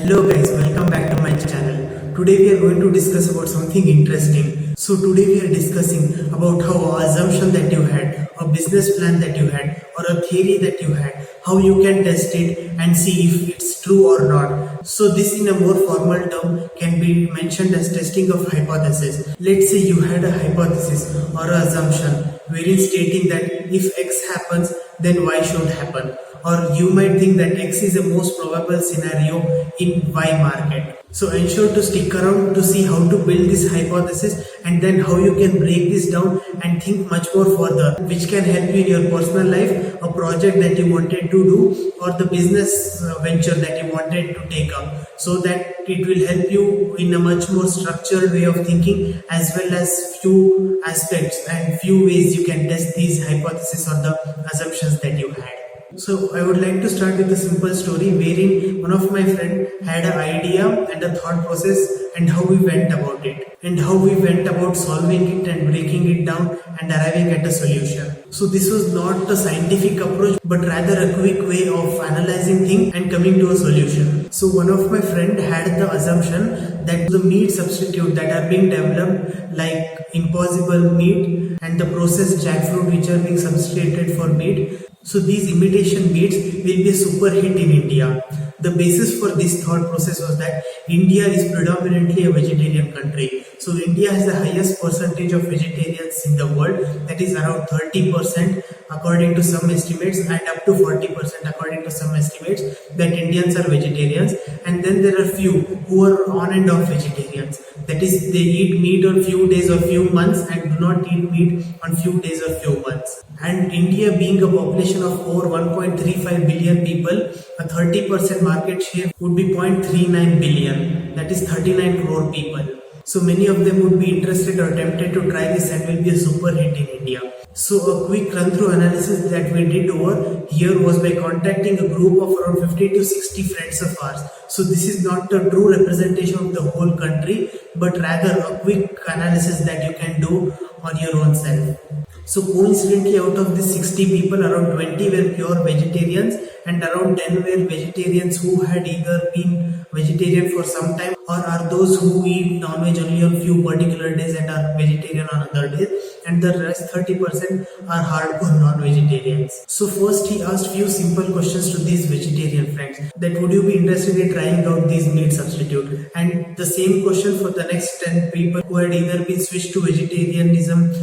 Hello guys, welcome back to my channel. Today we are going to discuss about something interesting. So today we are discussing about how an assumption that you had, a business plan that you had, or a theory that you had, how you can test it and see if it's true or not. So this in a more formal term can be mentioned as testing of hypothesis. Let's say you had a hypothesis or an assumption wherein stating that if X happens then Y should happen. Or you might think that X is the most probable scenario in Y market. So ensure to stick around to see how to build this hypothesis and then how you can break this down and think much more further, which can help you in your personal life, a project that you wanted to do, or the business venture that you wanted to take up, so that it will help you in a much more structured way of thinking, as well as few aspects and few ways you can test these hypotheses or the assumptions that you had. So I would like to start with a simple story wherein one of my friend had an idea and a thought process and how we went about it and how we went about solving it and breaking it down and arriving at a solution. So this was not a scientific approach but rather a quick way of analyzing things and coming to a solution. So one of my friend had the assumption that the meat substitute that are being developed like impossible meat and the processed jackfruit which are being substituted for meat, so these imitation meats will be a super hit in India. The basis for this thought process was that India is predominantly a vegetarian country. So India has the highest percentage of vegetarians in the world, that is around 30% according to some estimates and up to 40% according to some estimates that Indians are vegetarians. And then there are few who are on and off vegetarians. That is, they eat meat on few days or few months and do not eat meat on few days or few months. And India being a population of over 1.35 billion people, a 30% market share would be 0.39 billion, that is 39 crore people. So many of them would be interested or tempted to try this and will be a super hit in India. So a quick run through analysis that we did over here was by contacting a group of around 50 to 60 friends of ours. So this is not a true representation of the whole country, but rather a quick analysis that you can do on your own self. So coincidentally, out of these 60 people, around 20 were pure vegetarians and around 10 were vegetarians who had either been vegetarian for some time or are those who eat non-veg only on few particular days and are vegetarian on other days, and the rest 30% are hardcore non-vegetarians. So first he asked few simple questions to these vegetarian friends, that would you be interested in trying out these meat substitute, and the same question for the next 10 people who had either been switched to vegetarianism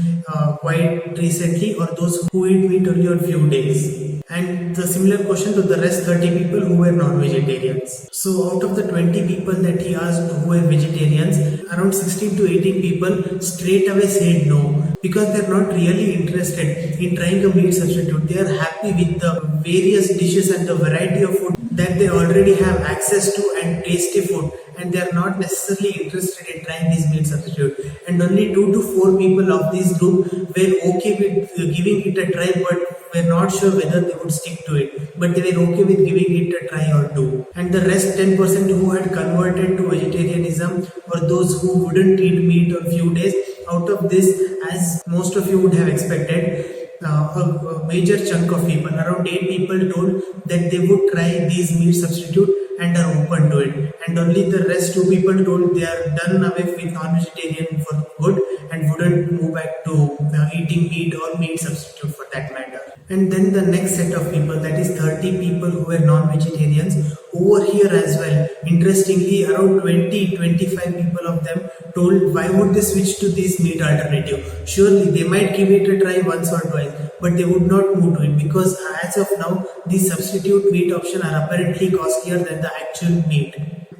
quite recently or those who eat meat only on few days, and the similar question to the rest 30 people who were non-vegetarians. So out of the 20 people that he asked who were vegetarians, around 16 to 18 people straight away said no, because they are not really interested in trying a meat substitute. They are happy with the various dishes and the variety of food that they already have access to and tasty food, and they are not necessarily interested in trying this meat substitute. And only 2 to 4 people of this group were okay with giving it a try, but were not sure whether they would stick to it, but they were okay with giving it a try or two. And the rest 10% who had converted to vegetarianism or those who wouldn't eat meat on few days, out of this, as most of you would have expected, a major chunk of people, around 8 people, told that they would try these meat substitute and are open to it, and only the rest 2 people told they are done away with non-vegetarian for good and wouldn't move back to eating meat or meat substitute for that matter. And then the next set of people, that is 30 people who were non-vegetarians, over here as well, interestingly, around 20-25 people of them told why would they switch to this meat alternative. Surely they might give it a try once or twice, but they would not move to it, because as of now these substitute meat options are apparently costlier than the actual meat.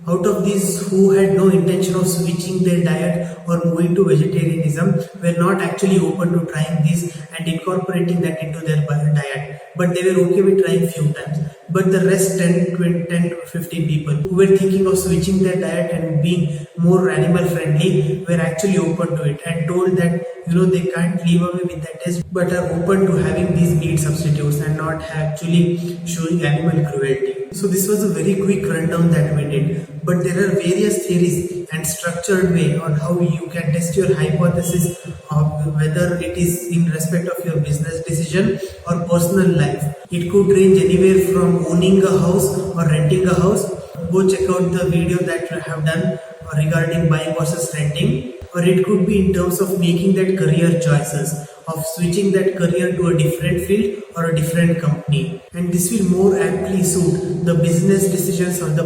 Out of these who had no intention of switching their diet or moving to vegetarianism were not actually open to trying this and incorporating that into their diet, but they were okay with trying few times. But the rest 10 to 15 people who were thinking of switching their diet and being more animal friendly were actually open to it and told that they can't live away with that taste, but are open to having these meat substitutes and not actually showing animal cruelty. So this was a very quick rundown that we did, but there are various theories and structured way on how you can test your hypothesis of whether it is in respect of your business decision or personal life. It could range anywhere from owning a house or renting a house, go check out the video that I have done regarding buying versus renting, or it could be in terms of making that career choices, of switching that career to a different field or a different company. And this will more aptly suit the business decisions or the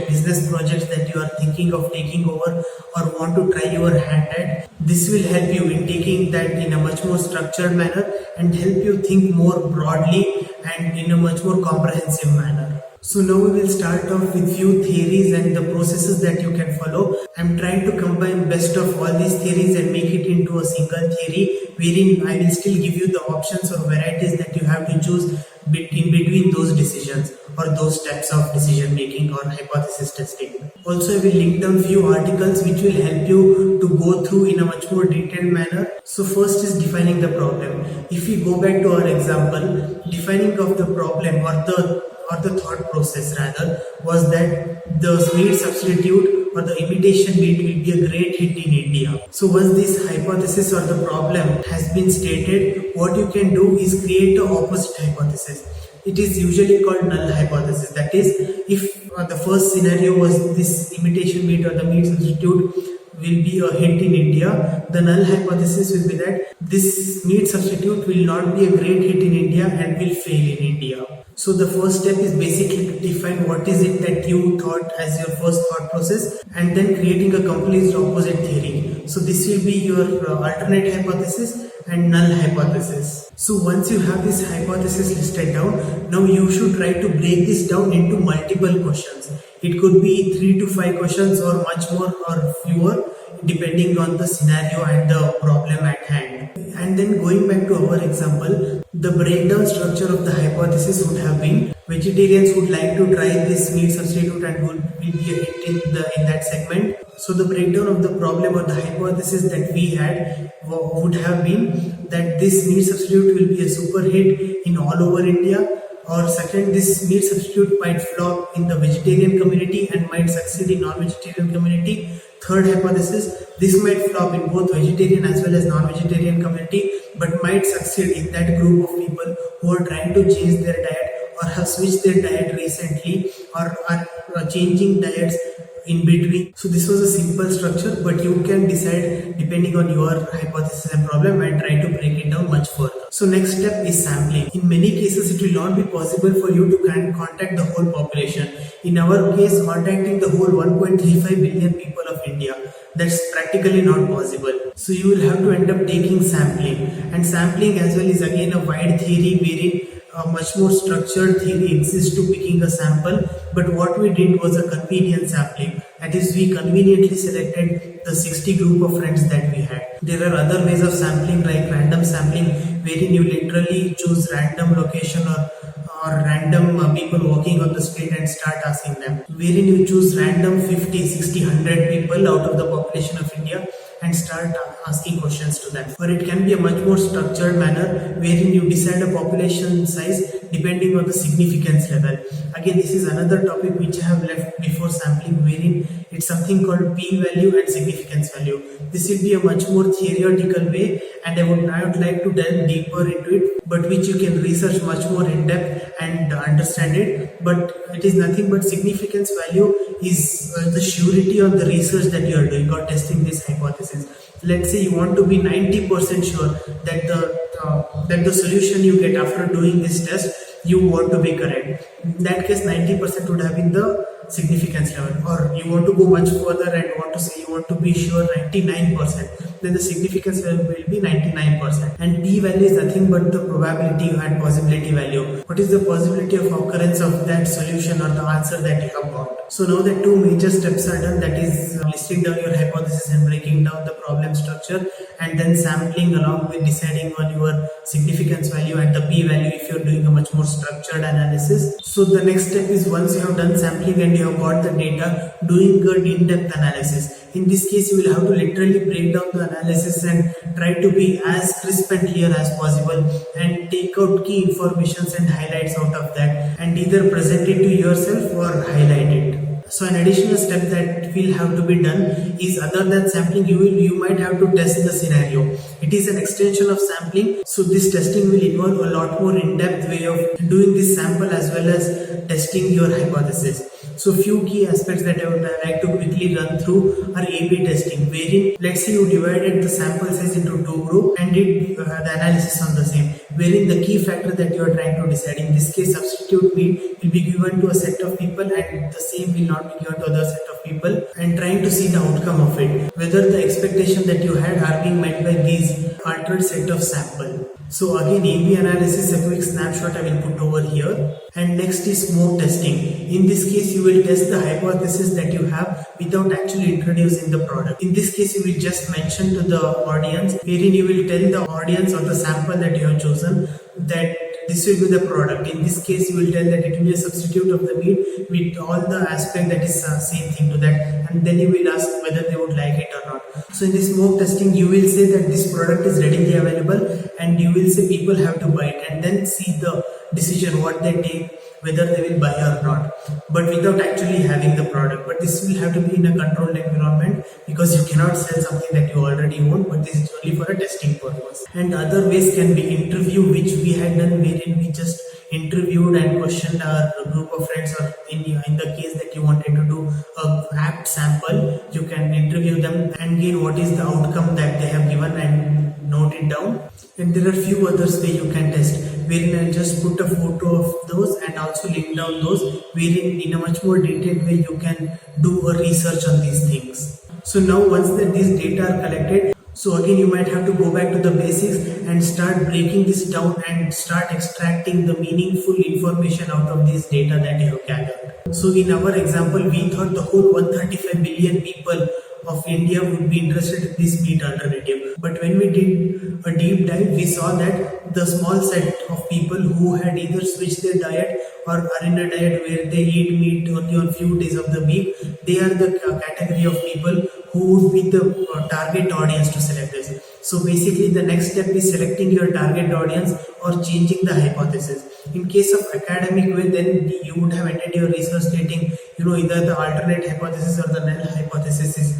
business projects that you are thinking of taking over or want to try your hand at. This will help you in taking that in a much more structured manner and help you think more broadly and in a much more comprehensive manner. So now we will start off with few theories and the processes that you can follow. I'm trying to combine best of all these theories and make it into a single theory, wherein I will still give you the options or varieties that you have to choose in between those decisions or those steps of decision making or hypothesis testing. Also, I will link down few articles which will help you to go through in a much more detailed manner. So first is defining the problem. If we go back to our example, defining of the problem or the thought process rather was that the meat substitute or the imitation meat will be a great hit in India. So once this hypothesis or the problem has been stated, what you can do is create the opposite hypothesis. It is usually called null hypothesis. That is, if the first scenario was this imitation meat or the meat substitute will be a hit in India, the null hypothesis will be that this meat substitute will not be a great hit in India and will fail in India. So the first step is basically to define what is it that you thought as your first thought process and then creating a complete opposite theory. So this will be your alternate hypothesis and null hypothesis. So once you have this hypothesis listed down, now you should try to break this down into multiple questions. It could be 3 to 5 questions or much more or fewer depending on the scenario and the problem at hand. And then going back to our example, the breakdown structure of the hypothesis would have been vegetarians would like to try this meat substitute and will be a hit in that segment. So the breakdown of the problem or the hypothesis that we had would have been that this meat substitute will be a super hit in all over India. Or second, this meat substitute might flop in the vegetarian community and might succeed in non-vegetarian community. Third hypothesis, this might flop in both vegetarian as well as non-vegetarian community, but might succeed in that group of people who are trying to change their diet or have switched their diet recently or are changing diets in between. So this was a simple structure, but you can decide depending on your hypothesis and problem and try to break it down much further. So next step is sampling. In many cases, it will not be possible for you to contact the whole population. In our case, contacting the whole 1.35 billion people of India, that's practically not possible. So you will have to end up taking sampling, and sampling as well is again a wide theory wherein a much more structured theory exists to picking a sample, but what we did was a convenient sampling. That is, we conveniently selected the 60 group of friends that we had. There are other ways of sampling like random sampling, wherein you literally choose random location or random people walking on the street and start asking them, wherein you choose random 50, 60, 100 people out of the population of India and start asking questions to them. Or it can be a much more structured manner wherein you decide a population size depending on the significance level. Again, this is another topic which I have left before sampling, wherein it's something called p-value and significance value. This will be a much more theoretical way, and I would not like to delve deeper into it, but which you can research much more in depth and understand it. But it is nothing but significance value is the surety on the research that you are doing or testing this hypothesis. Let's say you want to be 90% sure that the solution you get after doing this test you want to be correct. In that case, 90% would have been the significance level. Or you want to go much further and want to say you want to be sure 99%, then the significance level will be 99%. And p-value is nothing but the probability and possibility value. What is the possibility of occurrence of that solution or the answer that you have got? So now that two major steps are done, that is listing down your hypothesis and breaking down the problem structure, and then sampling along with deciding on your significance value and the p-value if you're doing a much more structured analysis. So the next step is, once you have done sampling and you have got the data, doing good in-depth analysis. In this case, you will have to literally break down the analysis and try to be as crisp and clear as possible and take out key informations and highlights out of that and either present it to yourself or highlight it. So an additional step that will have to be done is, other than sampling, you might have to test the scenario. It is an extension of sampling, so this testing will involve a lot more in-depth way of doing this sample as well as testing your hypothesis. So few key aspects that I would like to quickly run through are A/B testing, wherein let's say you divided the sample size into two groups and did the analysis on the same, wherein the key factor that you are trying to decide, in this case substitute meat, will be given to a set of people and the same will not be given to other set of people, and trying to see the outcome of it, whether the expectation that you had are being met by these altered set of sample. So again, A/B analysis, a quick snapshot I will put over here. And next is smoke testing. In this case, you will test the hypothesis that you have without actually introducing the product. In this case, you will just mention to the audience, wherein you will tell the audience or the sample that you have chosen that this will be the product. In this case, you will tell that it will be a substitute of the meat with all the aspect that is same thing to that, and then you will ask whether they would like it or not. So in this smoke testing, you will say that this product is readily available and you will say people have to buy it, and then see the decision what they take, whether they will buy or not, but without actually having the product. But this will have to be in a controlled environment, because you cannot sell something that you already own, but this is only for a testing purpose. And other ways can be interview, which we had done, wherein we just interviewed and questioned our group of friends, or in the case that you wanted to do a apt sample, you can interview them and gain what is the outcome that they have given and note it down. And there are few others way you can test, wherein I'll just put a photo of those and also link down those, wherein in a much more detailed way you can do a research on these things. So now once that these data are collected, so again you might have to go back to the basics and start breaking this down and start extracting the meaningful information out of this data that you have gathered. So in our example, we thought the whole 135 billion people of India would be interested in this meat alternative. But when we did a deep dive, we saw that the small set of people who had either switched their diet or are in a diet where they eat meat only on few days of the week, they are the category of people who would be the target audience to select this. So basically the next step is selecting your target audience or changing the hypothesis. In case of academic way, then you would have ended your research stating, either the alternate hypothesis or the null hypothesis is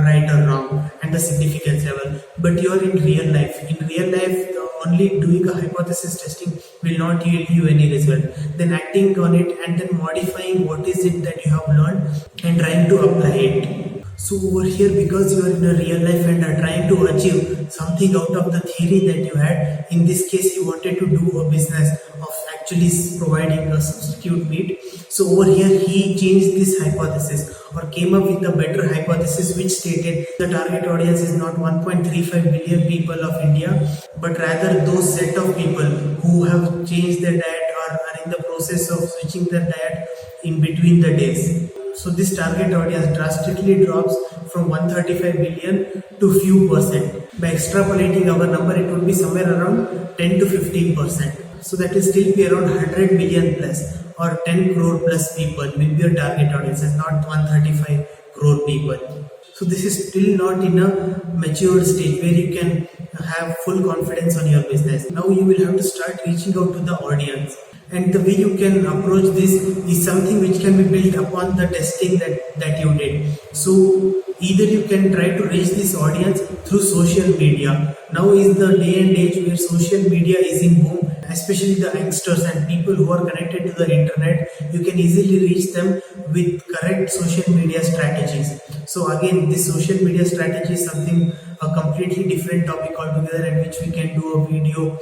right or wrong and the significance level. But you are in real life. In real life, only doing a hypothesis testing will not yield you any result. Then acting on it and then modifying what is it that you have learned and trying to apply it. So over here, because you are in a real life and are trying to achieve something out of the theory that you had, in this case you wanted to do a business of actually providing a substitute meat. So over here he changed this hypothesis or came up with a better hypothesis, which stated the target audience is not 1.35 billion people of India, but rather those set of people who have changed their diet or are in the process of switching their diet in between the days. So this target audience drastically drops from 135 billion to few percent. By extrapolating our number, it would be somewhere around 10 to 15%. So that will still be around 100 million plus or 10 crore plus people will be your target audience, and not 135 crore people. So this is still not in a mature stage where you can have full confidence on your business. Now you will have to start reaching out to the audience. And the way you can approach this is something which can be built upon the testing that you did. So either you can try to reach this audience through social media. Now is the day and age where social media is in boom, especially the youngsters and people who are connected to the internet. You can easily reach them with correct social media strategies. So again, this social media strategy is something a completely different topic altogether, and which we can do a video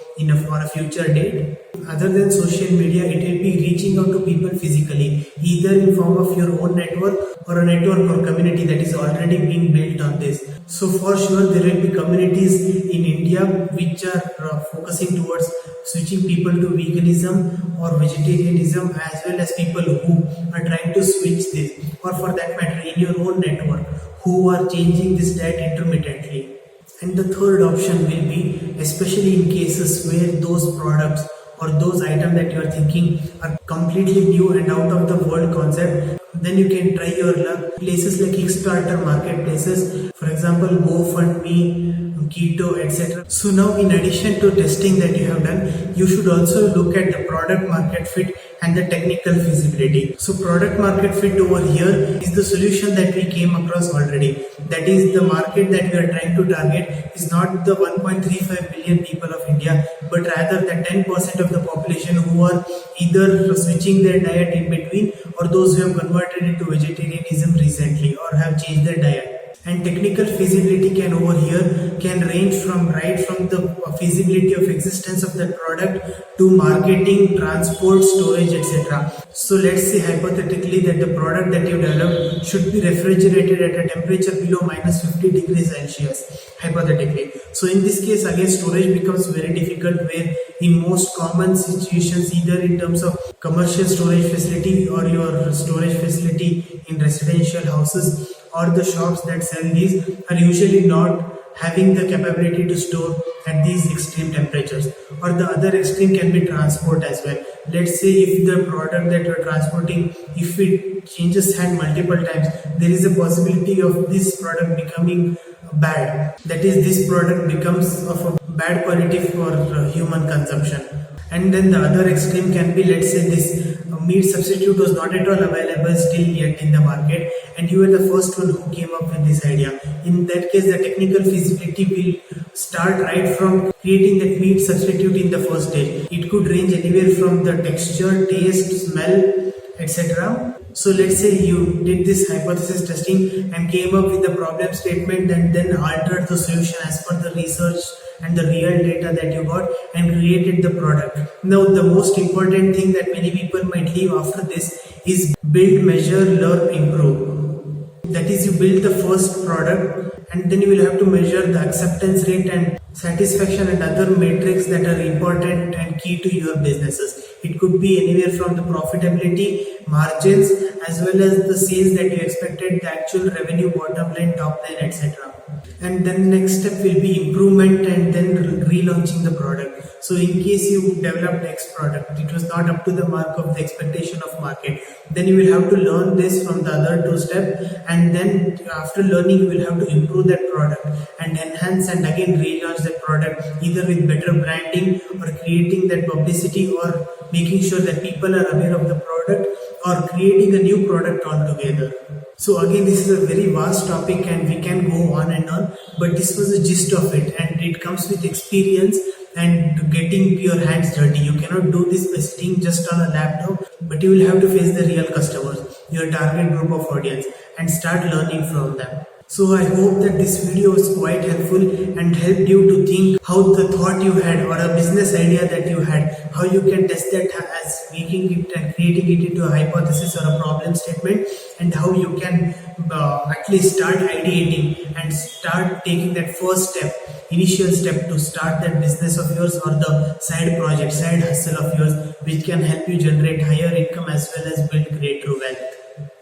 for a future date. Other than social media, it will be reaching out to people physically, either in form of your own network or a network or community that is already being built on this. So for sure there will be communities in India which are focusing towards switching people to veganism or vegetarianism, as well as people who are trying to switch this, or for that matter in your own network, who are changing this diet intermittently. And the third option will be, especially in cases where those products or those items that you are thinking are completely new and out of the world concept, then you can try your luck. Places like Kickstarter marketplaces, for example GoFundMe, keto, etc. So now in addition to testing that you have done, you should also look at the product market fit and the technical feasibility. So product market fit over here is the solution that we came across already. That is, the market that we are trying to target is not the 1.35 billion people of India, but rather the 10% of the population who are either switching their diet in between, or those who have converted into vegetarianism recently or have changed their diet. And technical feasibility can range from the feasibility of existence of that product to marketing, transport, storage, etc. So let's say hypothetically that the product that you develop should be refrigerated at a temperature below -50 degrees Celsius, hypothetically. So in this case again, storage becomes very difficult, where in most common situations, either in terms of commercial storage facility or your storage facility in residential houses, or the shops that sell these are usually not having the capability to store at these extreme temperatures. Or the other extreme can be transport as well. Let's say if the product that you're transporting, if it changes hand multiple times, there is a possibility of this product becoming bad. That is, this product becomes of a bad quality for human consumption. And then the other extreme can be, let's say this meat substitute was not at all available still yet in the market, and you were the first one who came up with this idea. In that case, the technical feasibility will start right from creating that meat substitute in the first stage. It could range anywhere from the texture, taste, smell, etc. So let's say you did this hypothesis testing and came up with the problem statement, and then altered the solution as per the research and the real data that you got, and created the product. Now the most important thing that many people might leave after this is build, measure, learn, improve. That is, you build the first product and then you will have to measure the acceptance rate and satisfaction and other metrics that are important and key to your businesses. It could be anywhere from the profitability, margins, as well as the sales that you expected, the actual revenue, bottom line, top line, etc. And then next step will be improvement and then relaunching the product. So in case you developed X product, it was not up to the mark of the expectation of market, then you will have to learn this from the other two steps, and then after learning you will have to improve that product and enhance and again relaunch that product, either with better branding or creating that publicity or making sure that people are aware of the product or creating a new product altogether. So again, this is a very vast topic and we can go on and on, but this was the gist of it, and it comes with experience and getting your hands dirty. You cannot do this by sitting just on a laptop, but you will have to face the real customers, your target group of audience, and start learning from them. So I hope that this video was quite helpful and helped you to think how the thought you had or a business idea that you had, how you can test that as making it and creating it into a hypothesis or a problem statement, and how you can at least start ideating and start taking that first step, initial step to start that business of yours or the side project, side hustle of yours, which can help you generate higher income as well as build greater wealth.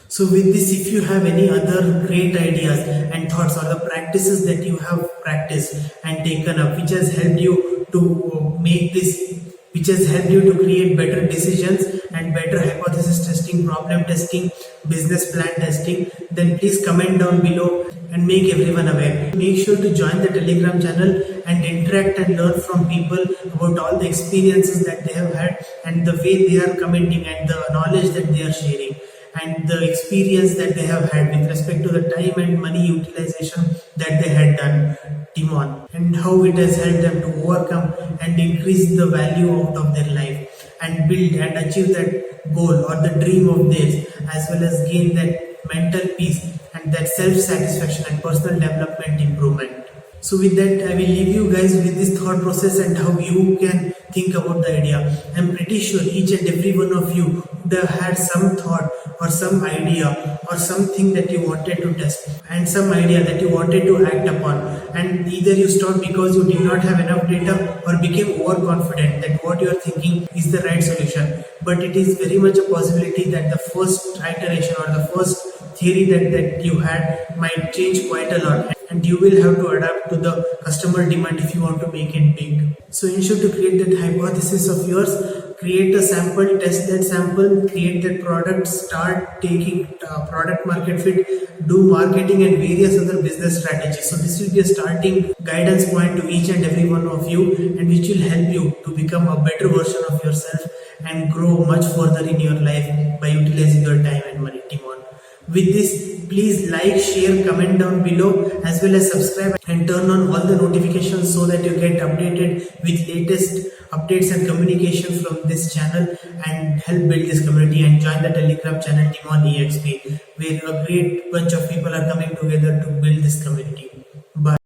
So with this, if you have any other great ideas and thoughts or the practices that you have practiced and taken up, which has helped you to make this, which has helped you to create better decisions and better hypothesis testing, problem testing, business plan testing, then please comment down below and make everyone aware. Make sure to join the Telegram channel and interact and learn from people about all the experiences that they have had and the way they are commenting and the knowledge that they are sharing, and the experience that they have had with respect to the time and money utilization that they had done, Timon, and how it has helped them to overcome and increase the value out of their life and build and achieve that goal or the dream of theirs, as well as gain that mental peace and that self-satisfaction and personal development improvement. So with that, I will leave you guys with this thought process and how you can think about the idea. I'm pretty sure each and every one of you would have had some thought or some idea or something that you wanted to test and some idea that you wanted to act upon, and either you stopped because you did not have enough data or became overconfident that what you are thinking is the right solution. But it is very much a possibility that the first iteration or the first theory that you had might change quite a lot, and you will have to adapt to the customer demand if you want to make it big. So ensure to create that hypothesis of yours, create a sample, test that sample, create that product, start taking product market fit, do marketing and various other business strategies. So this will be a starting guidance point to each and every one of you, and which will help you to become a better version of yourself and grow much further in your life by utilizing your time and money. Timon. With this, please like, share, comment down below, as well as subscribe and turn on all the notifications so that you get updated with latest updates and communication from this channel, and help build this community, and join the Telegram channel Timon EXP, where a great bunch of people are coming together to build this community. Bye.